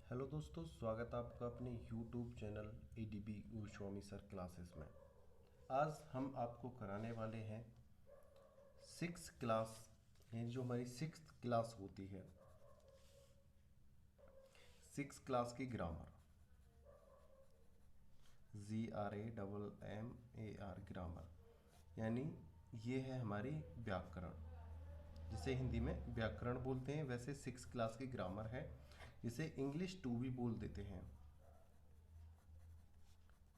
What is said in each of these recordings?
Hello दोस्तों, स्वागत है आपका अपने YouTube channel ADB Goswami sir classes में। आज हम आपको कराने वाले हैं सिक्स क्लास, यानी जो हमारी सिक्स क्लास होती है, सिक्स क्लास की ग्रामर। GRAMMAR ग्रामर, यानी ये है हमारी व्याकरण, जिसे हिंदी में व्याकरण बोलते हैं। वैसे सिक्स क्लास की ग्रामर है, जिसे इंग्लिश 2 भी बोल देते हैं।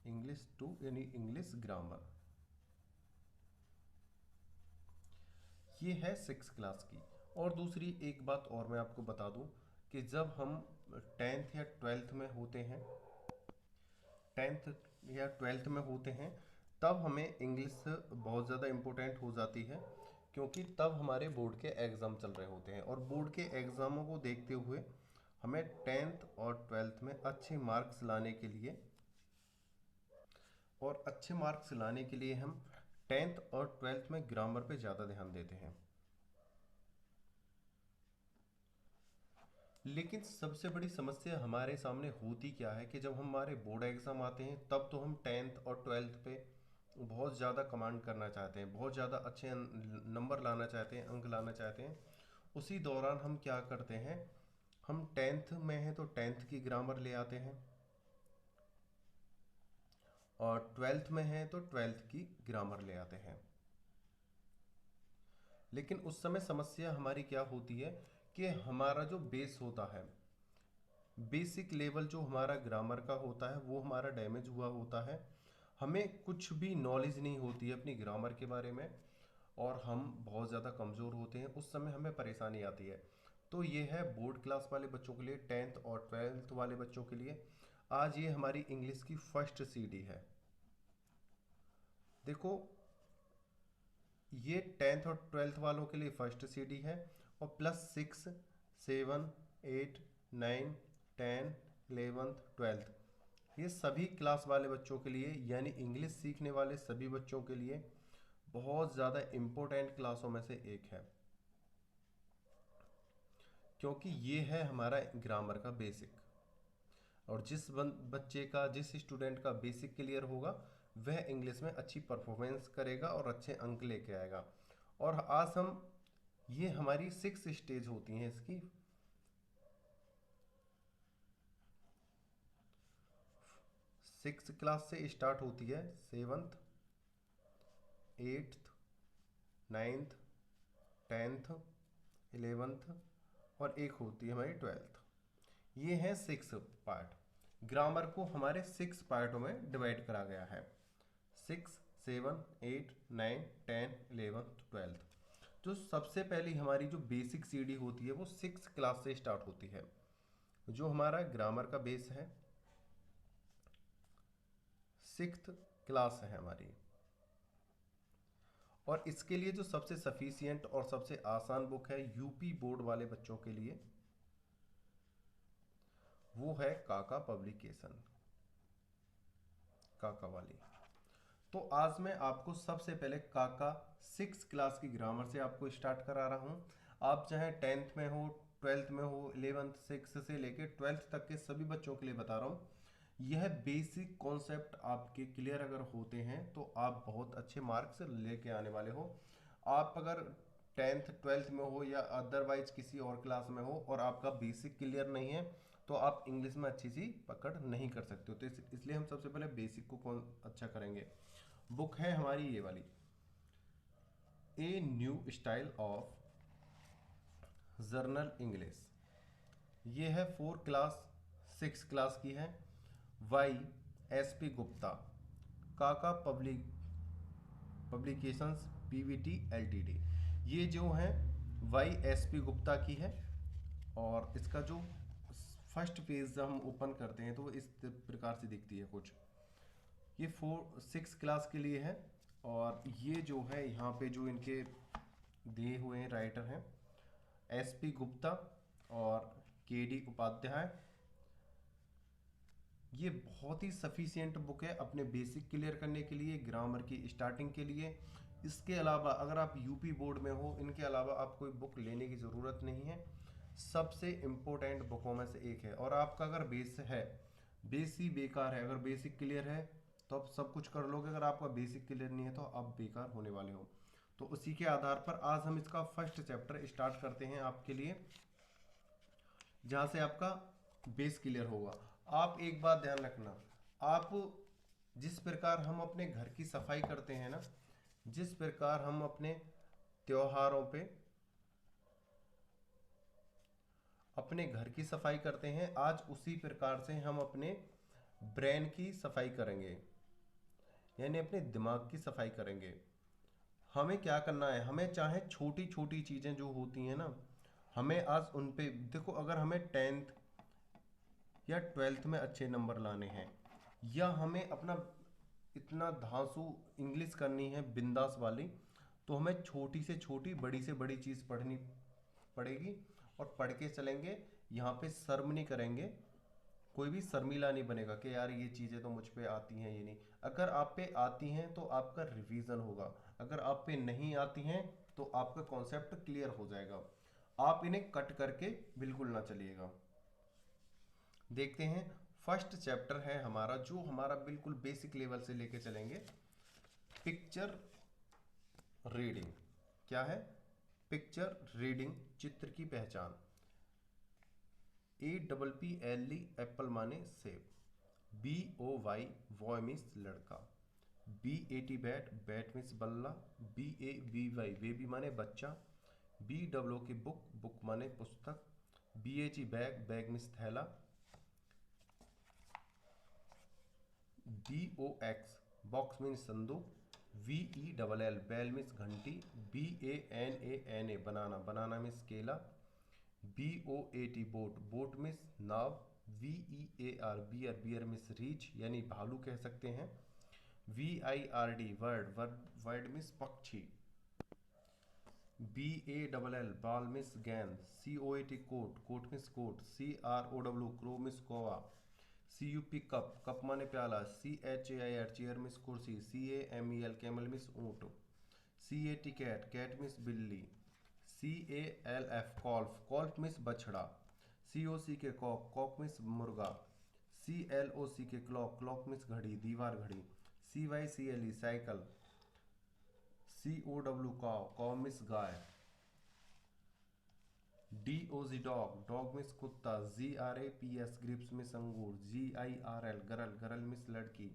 इंग्लिश 2 यानी इंग्लिश ग्रामर, ये है सिक्स क्लास की। और दूसरी एक बात और मैं आपको बता दूं कि जब हम 10th या 12th में होते हैं, 10th या 12th में होते हैं, तब हमें इंग्लिश बहुत ज़्यादा इम्पोर्टेंट हो जाती है, क्योंकि तब हमारे बोर्ड के एग्ज़ाम चल रहे होते हैं। और बोर्ड के एग्ज़ामों को देखते हुए हमें 10th और 12th में अच्छे मार्क्स लाने के लिए, हम 10th और 12th में ग्रामर पे ज़्यादा ध्यान देते हैं। लेकिन सबसे बड़ी समस्या हमारे सामने होती क्या है कि जब हमारे बोर्ड एग्ज़ाम आते हैं, तब तो हम 10th और 12th पे बहुत ज़्यादा कमांड करना चाहते हैं, बहुत ज़्यादा अच्छे नंबर लाना चाहते हैं, अंक लाना चाहते हैं। उसी दौरान हम क्या करते हैं, हम 10th में हैं तो 10th की ग्रामर ले आते हैं, और 12th में हैं तो 12th की ग्रामर ले आते हैं। लेकिन उस समय समस्या हमारी क्या होती है कि हमारा जो बेस होता है, बेसिक लेवल जो हमारा ग्रामर का होता है, वो हमारा डैमेज हुआ होता है। हमें कुछ भी नॉलेज नहीं होती है अपनी ग्रामर के बारे में, और हम बहुत ज़्यादा कमज़ोर होते हैं। उस समय हमें परेशानी आती है। तो ये है बोर्ड क्लास वाले बच्चों के लिए, 10th और 12th वाले बच्चों के लिए। आज ये हमारी इंग्लिश की फर्स्ट सीडी है। देखो, ये 10th और 12th वालों के लिए फर्स्ट सीडी है, और प्लस 6, 7, 8, 9, 10, 11th, 12th, ये सभी क्लास वाले बच्चों के लिए, यानी इंग्लिश सीखने वाले सभी बच्चों के लिए बहुत ज़्यादा इम्पोर्टेंट क्लासों में से एक है, क्योंकि ये है हमारा ग्रामर का बेसिक। और जिस स्टूडेंट का बेसिक क्लियर होगा, वह इंग्लिश में अच्छी परफॉर्मेंस करेगा और अच्छे अंक लेके आएगा। और आज हम, ये हमारी 6 स्टेज होती हैं इसकी। 6 क्लास से स्टार्ट होती है, 7th, 8th, 9th, 10th, 11th, और एक होती है हमारी 12th। ये हैं 6 पार्ट। ग्रामर को हमारे 6 पार्टों में डिवाइड करा गया है, 6, 7, 8, 9, 10, 11, 12th। जो सबसे पहली हमारी जो बेसिक सीडी होती है, वो 6 क्लास से स्टार्ट होती है। जो हमारा ग्रामर का बेस है, 6th क्लास है हमारी। और इसके लिए जो सबसे सफिशियंट और सबसे आसान बुक है यूपी बोर्ड वाले बच्चों के लिए, वो है काका पब्लिकेशन, काका वाली। तो आज मैं आपको सबसे पहले काका 6 क्लास की ग्रामर से आपको स्टार्ट करा रहा हूँ। आप चाहे 10th में हो, 12th में हो, 11th, 6 से लेके 12th तक के सभी बच्चों के लिए बता रहा हूँ। यह बेसिक कॉन्सेप्ट आपके क्लियर अगर होते हैं, तो आप बहुत अच्छे मार्क्स लेके आने वाले हो। आप अगर 10th 12th में हो या अदरवाइज किसी और क्लास में हो, और आपका बेसिक क्लियर नहीं है, तो आप इंग्लिश में अच्छी सी पकड़ नहीं कर सकते हो। तो इसलिए हम सबसे पहले बेसिक को कौन अच्छा करेंगे। बुक है हमारी ये वाली, a new style of journal English. ये है 4 क्लास, 6 क्लास की है। YSP गुप्ता, काका पब्लिकेशंस PVT LTD। ये जो है YSP गुप्ता की है। और इसका जो फर्स्ट पेज जब हम ओपन करते हैं, तो इस प्रकार से दिखती है कुछ। ये 6 क्लास के लिए है। और ये जो है यहाँ पे जो इनके दिए हुए हैं राइटर हैं, SP गुप्ता और KD उपाध्याय। ये बहुत ही सफिशियंट बुक है अपने बेसिक क्लियर करने के लिए, ग्रामर की स्टार्टिंग के लिए। इसके अलावा अगर आप यूपी बोर्ड में हो, इनके अलावा आप कोई बुक लेने की ज़रूरत नहीं है। सबसे इम्पोर्टेंट बुकों में से एक है। और आपका अगर बेस है, बेस ही बेकार है, अगर बेसिक क्लियर है तो आप सब कुछ कर लोगे, अगर आपका बेसिक क्लियर नहीं है तो आप बेकार होने वाले हो। तो उसी के आधार पर आज हम इसका फर्स्ट चैप्टर स्टार्ट करते हैं आपके लिए, जहाँ से आपका बेस क्लियर होगा। आप एक बात ध्यान रखना, आप जिस प्रकार हम अपने घर की सफाई करते हैं ना, जिस प्रकार हम अपने त्योहारों पे अपने घर की सफाई करते हैं, आज उसी प्रकार से हम अपने ब्रेन की सफाई करेंगे, यानी अपने दिमाग की सफाई करेंगे। हमें क्या करना है, हमें चाहे छोटी छोटी चीज़ें जो होती हैं ना, हमें आज उन पे देखो, अगर हमें टेंथ या ट्वेल्थ में अच्छे नंबर लाने हैं, या हमें अपना इतना धांसू इंग्लिश करनी है बिंदास वाली, तो हमें छोटी से छोटी बड़ी से बड़ी चीज़ पढ़नी पड़ेगी, और पढ़ के चलेंगे। यहाँ पे शर्म नहीं करेंगे, कोई भी शर्मीला नहीं बनेगा कि यार ये चीज़ें तो मुझ पे आती हैं, ये नहीं। अगर आप पे आती हैं तो आपका रिवीजन होगा, अगर आप पे नहीं आती हैं तो आपका कॉन्सेप्ट क्लियर हो जाएगा। आप इन्हें कट करके बिल्कुल ना चलिएगा। देखते हैं, फर्स्ट चैप्टर है हमारा, जो हमारा बिल्कुल बेसिक लेवल से लेके चलेंगे, पिक्चर रीडिंग। क्या है? पिक्चर रीडिंग, चित्र की पहचान। APPLE एप्पल माने सेब, BOY बॉय मीन्स लड़का, BAT बैट, बैट मीन्स बल्ला, BABY बेबी माने बच्चा, BOO की बुक, बुक माने पुस्तक, BAG बैग, बैग मीन्स थैला, BOX बॉक्स मीन्स संदूक, VELL बैल मीन्स घंटी, BANANA बनाना, बनाना मीन्स केला, BOAT बोट, बोट मीन्स नाव, VEAR बियर, बियर मीन्स रीछ यानी भालू कह सकते हैं, VIRD वर्ड, वर्ड मीन्स पक्षी, BALL बाल मीन्स गेंद, COAT coat, coat means coat, CROW crow means कौवा, CUP कप, कप माने प्याला, CHAIR चेयर मीन्स कुर्सी, CAMEL कैमल मीन्स ऊँट, CAT कैट, कैट मीन्स बिल्ली, CALF कॉल्फ, कॉल्फ मीन्स बछड़ा, COCK Kock, Kock means मुर्गा, CLOCK clock, clock means घड़ी, दीवार घड़ी, CYCLE साइकिल, COW काव, काव मीन्स गाय, DOG डॉग, डॉग मीन्स कुत्ता, GRAPS ग्रिप्स मीन्स अंगूर, GIRL गरल, गरल मीन्स लड़की,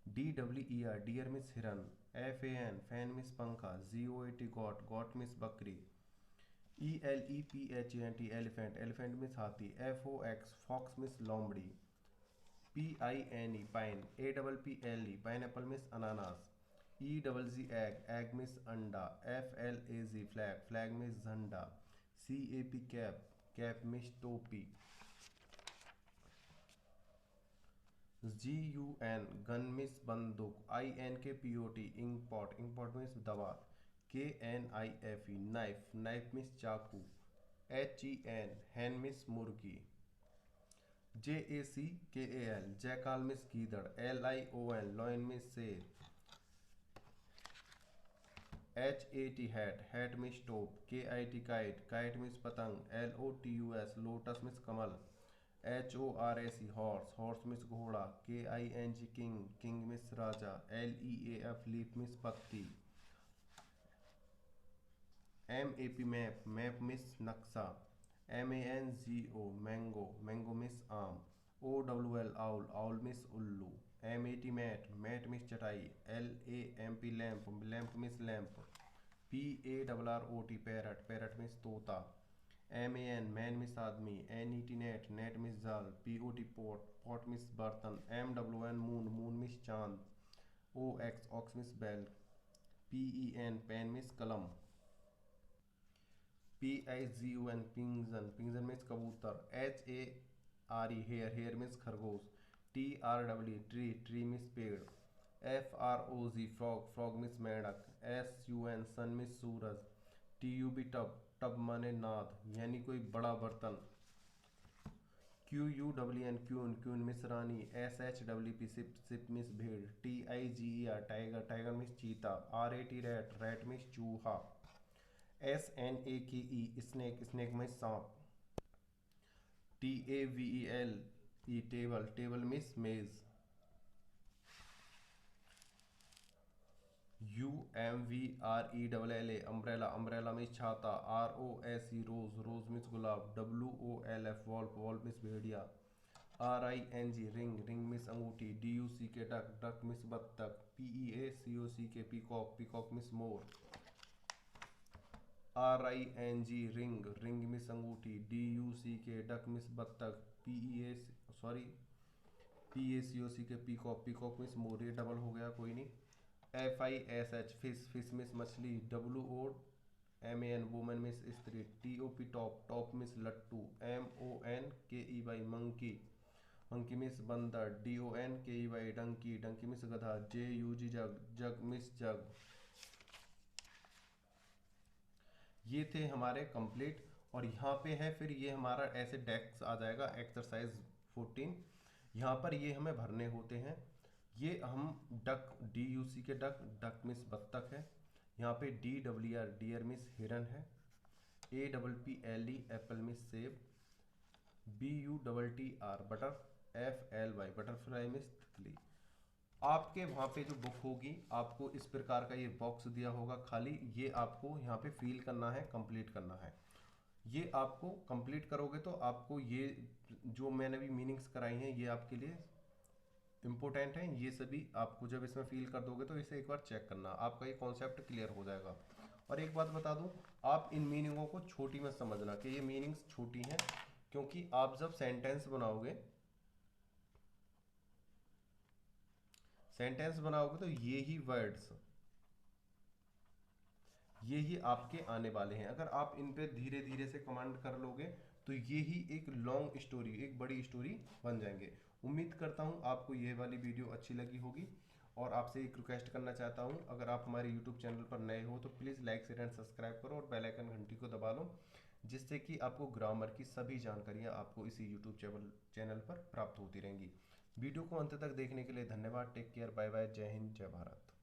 DEER डियर मीन्स हिरन, FAN फैन मीन्स पंखा, GOAT गॉट, गॉट मीन्स बकरी, ELEPHANT एलिफेंट, एलिफेंट मीन्स हाथी, FOX फॉक्स मीन्स लोमड़ी, PINE pine, APPLE pineapple means अनानास, EGG egg, egg means अंडा, FLAG flag, flag means झंडा, CAP cap, cap means टोपी, GUN gun means बंदूक, INKPOT ink pot, ink pot means दवा, KNIFE knife, knife means चाकू, HEN hen means मुर्गी, JACKAL jackal means गीदड़, LION lion means शेर, HAT hat, hat means टोप, KIT kite, kite means पतंग, LOTUS lotus means कमल, HORS horse, horse means घोड़ा, KING king, king means राजा, LEAF leaf means पत्ती, MAP map, map means नक्शा, MANGO mango, mango means आम, OWL owl, owl means उल्लू, MAT mat, mat means चटाई, LAMP lamp, lamp means lamp, PARROT parrot, parrot means तोता, MAN man means आदमी, NET net, net means जाल, POT pot, pot means बर्तन, MWN moon, moon means चांद, OX aux means बैल, PEN pen means कलम, PIGUN पिंजन, पिंजन means कबूतर, HARE hair, here means खरगोश, TRW tree, tree means पेड़, FROG frog, frog means मेंढक, SUN सन means सूरज, TUB tub, tub माने नाद यानी कोई बड़ा बर्तन, QUWN क्यून, क्यून मीन्स रानी, SHWP सिप, सिप मीन्स भेड़, TIGER टाइगर, टाइगर मीन्स चीता, RAT रैट, रैट मीन्स चूहा, SNAKE स्नेक, स्नेक मीन्स सांप, TAVEL टेबल, टेबल मीन्स मेज। UMVRELLA अम्ब्रेला, अम्ब्रेला मीन्स छाता। ROSE रोज, रोज मीन्स गुलाब। WOLF वॉल्फ, वॉल्फ मीन्स भेड़िया। RING ring, ring means अंगूठी। DUCK duck, duck means बत्तख। PEACOCK peacock, peacock means more. RING ring, ring means अंगूठी। DUCK duck means बत्तख। PACOCK peacock, peacock means more. ये double हो गया, कोई नहीं। FISH fish, fish means मछली। WOMAN वुमन मीन्स स्त्री। TOP टॉप, टॉप मीन्स लट्टू। MONKEY मंकी, मंकी मीन्स बंदर। DONKEY डंकी, डंकी मीन्स गधा। JUG जग, जग मीन्स जग। ये थे हमारे कंप्लीट। और यहाँ पे है फिर ये हमारा ऐसे डेस्क आ जाएगा एक्सरसाइज 14। यहाँ पर ये हमें भरने होते हैं। ये हम duck, DUC K duck, duck means बत्तख है। यहाँ पे DER डियर मीन्स हिरन है। APPLE एप्पल मीन्स सेब। BUTTR butter. FLY butterfly means तितली। आपके वहाँ पे जो बुक होगी आपको इस प्रकार का ये बॉक्स दिया होगा खाली, ये आपको यहाँ पे फिल करना है, कंप्लीट करना है। ये आपको कंप्लीट करोगे तो आपको ये जो मैंने भी मीनिंग्स कराई हैं ये आपके लिए इम्पोर्टेंट है। ये सभी आपको जब इसमें फील कर दोगे तो इसे एक बार चेक करना, आपका ये कॉन्सेप्ट क्लियर हो जाएगा। और एक बात बता दूं, आप इन मीनिंगों को छोटी मत समझना कि ये मीनिंग्स छोटी हैं, क्योंकि आप जब सेंटेंस बनाओगे तो ये ही वर्ड्स, ये ही आपके आने वाले हैं। अगर आप इन पे धीरे धीरे से कमांड कर लोगे तो ये ही एक लॉन्ग स्टोरी, एक बड़ी स्टोरी बन जाएंगे। उम्मीद करता हूँ आपको ये वाली वीडियो अच्छी लगी होगी। और आपसे एक रिक्वेस्ट करना चाहता हूँ, अगर आप हमारे यूट्यूब चैनल पर नए हो तो please like share and subscribe करो और बेल आइकन घंटी को दबा लो, जिससे कि आपको ग्रामर की सभी जानकारियाँ आपको इसी यूट्यूब चैनल पर प्राप्त होती रहेंगी। वीडियो को अंत तक देखने के लिए धन्यवाद। टेक केयर, बाय बाय, जय हिंद, जय भारत।